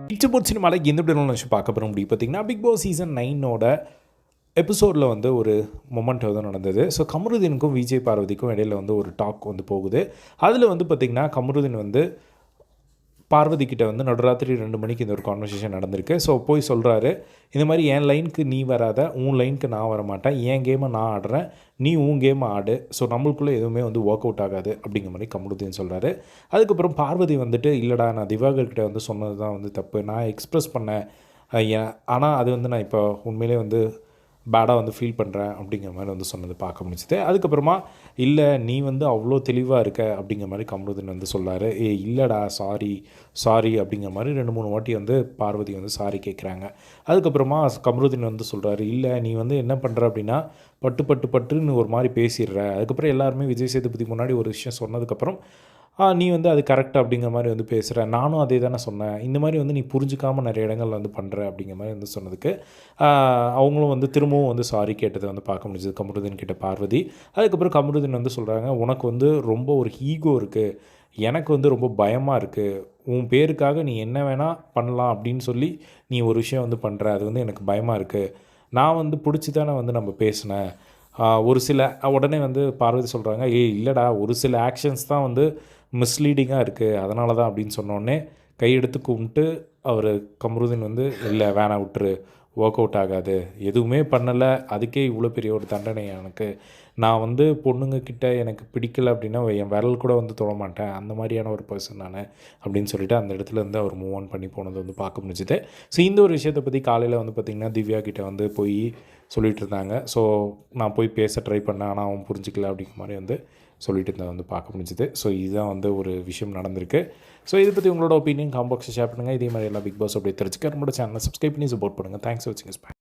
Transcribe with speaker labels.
Speaker 1: Picture சினிமாவில் எந்த இப்படி விஷயம் பார்க்க போகிறோம் அப்படி பார்த்தீங்கன்னா பிக் பாஸ் சீசன் 9ஓட எபிசோடில் வந்து ஒரு மொமெண்ட் வந்து நடந்தது. ஸோ கமருதீனுக்கும் விஜய் பார்வதிக்கும் இடையில் வந்து ஒரு டாக் வந்து போகுது. அதில் வந்து பார்த்திங்கன்னா கமருதீன் வந்து பார்வதி கிட்ட வந்து நடுராத்திரி 2 மணிக்கு இந்த ஒரு கான்வர்சேஷன் நடந்திருக்கு. ஸோ போய் சொல்கிறாரு, இந்த மாதிரி என் லைனுக்கு நீ வராத, உன் லைனுக்கு நான் வர மாட்டேன், என் கேமை நான் ஆடுறேன், நீ உன் கேமை ஆடு, ஸோ நம்மளுக்குள்ளே எதுவுமே வந்து ஒர்க் அவுட் ஆகாது அப்படிங்கிற மாதிரி கமருதீன் சொல்கிறாரு. அதுக்கப்புறம் பார்வதி வந்துட்டு இல்லைடா நான் திவாகர்கிட்ட வந்து சொன்னது தான் வந்து தப்பு, நான் எக்ஸ்ப்ரெஸ் பண்ணேன், ஆனால் அது வந்து நான் இப்போ உண்மையிலே வந்து பேடாக வந்து ஃபீல் பண்ணுறேன் அப்படிங்கிற மாதிரி வந்து சொன்னது பார்க்க முடிஞ்சுது. அதுக்கப்புறமா இல்லை நீ வந்து அவ்வளோ தெளிவாக இருக்க அப்படிங்கிற மாதிரி கமருதீன் வந்து சொல்லார். இல்லைடா சாரி அப்படிங்கிற மாதிரி 2-3 வாட்டி வந்து பார்வதி வந்து சாரி கேட்குறாங்க. அதுக்கப்புறமா கமருதீன் வந்து சொல்கிறாரு, இல்லை நீ வந்து என்ன பண்ணுற அப்படின்னா பட்டுன்னு ஒரு மாதிரி பேசிடுற. அதுக்கப்புறம் எல்லாருமே விஜய் சேதுபதி முன்னாடி ஒரு விஷயம் சொன்னதுக்கப்புறம் நீ வந்து அது கரெக்ட் அப்படிங்கிற மாதிரி வந்து பேசுகிற, நானும் அதே தானே சொன்னேன், இந்த மாதிரி வந்து நீ புரிஞ்சுக்காமல் நிறைய இடங்கள் வந்து பண்ணுற அப்படிங்கிற மாதிரி வந்து சொன்னதுக்கு அவங்களும் வந்து திரும்பவும் வந்து சாரி கேட்டதை வந்து பார்க்க முடிஞ்சது கமருதீன் கிட்ட பார்வதி. அதுக்கப்புறம் கமருதீன் வந்து சொல்கிறாங்க, உனக்கு வந்து ரொம்ப ஒரு ஈகோ இருக்குது, எனக்கு வந்து ரொம்ப பயமாக இருக்குது, உன் பேருக்காக நீ என்ன வேணால் பண்ணலாம் அப்படின்னு சொல்லி நீ ஒரு விஷயம் வந்து பண்ணுற, அது வந்து எனக்கு பயமாக இருக்குது, நான் வந்து பிடிச்சி தானே வந்து நம்ம பேசினேன், ஒரு சில உடனே வந்து பார்வதி சொல்கிறாங்க, இல்லைடா ஒரு சில ஆக்ஷன்ஸ் தான் வந்து மிஸ்லீடிங்காக இருக்குது, அதனால தான் அப்படின்னு சொன்னோடனே கையெடுத்து கும்பிட்டு அவர் கமருதீன் வந்து இல்லை வேணாம் விட்டுரு, ஒர்க் அவுட் ஆகாது, எதுவுமே பண்ணலை, அதுக்கே இவ்வளோ பெரிய ஒரு தண்டனை எனக்கு, நான் வந்து பொண்ணுங்கக்கிட்ட எனக்கு பிடிக்கலை அப்படின்னா என் விரல் கூட வந்து தொட மாட்டேன், அந்த மாதிரியான ஒரு பர்சன் நான் அப்படின்னு சொல்லிட்டு அந்த இடத்துல இருந்து அவர் மூவ் ஆன் பண்ணி போனது வந்து பார்க்க முடிஞ்சுது. ஸோ இந்த ஒரு விஷயத்தை பற்றி காலையில் வந்து பார்த்திங்கன்னா திவ்யா கிட்டே வந்து போய் சொல்லிகிட்டு இருந்தாங்க. ஸோ நான் போய் பேச ட்ரை பண்ணேன், ஆனால் அவன் புரிஞ்சிக்கல அப்படிங்கிற மாதிரி வந்து சொல்லிட்டு இருந்தால் வந்து பார்க்க முடிஞ்சுது. ஸோ இதுதான் வந்து ஒரு விஷயம் நடந்திருக்கு. ஸோ இதை பற்றி உங்களோட ஒப்பீனியன் காம்பாக்ஸை ஷேர் பண்ணுங்கள். இதே மாதிரி எல்லாம் பிக் பாஸ் அப்படி தெரிஞ்சுக்க நம்மளோட சேனலை சப்ஸ்கிரைப் பண்ணி சப்போர்ட் பண்ணுங்கள். தேங்க்ஸ் ஃபார் வாட்சிங்.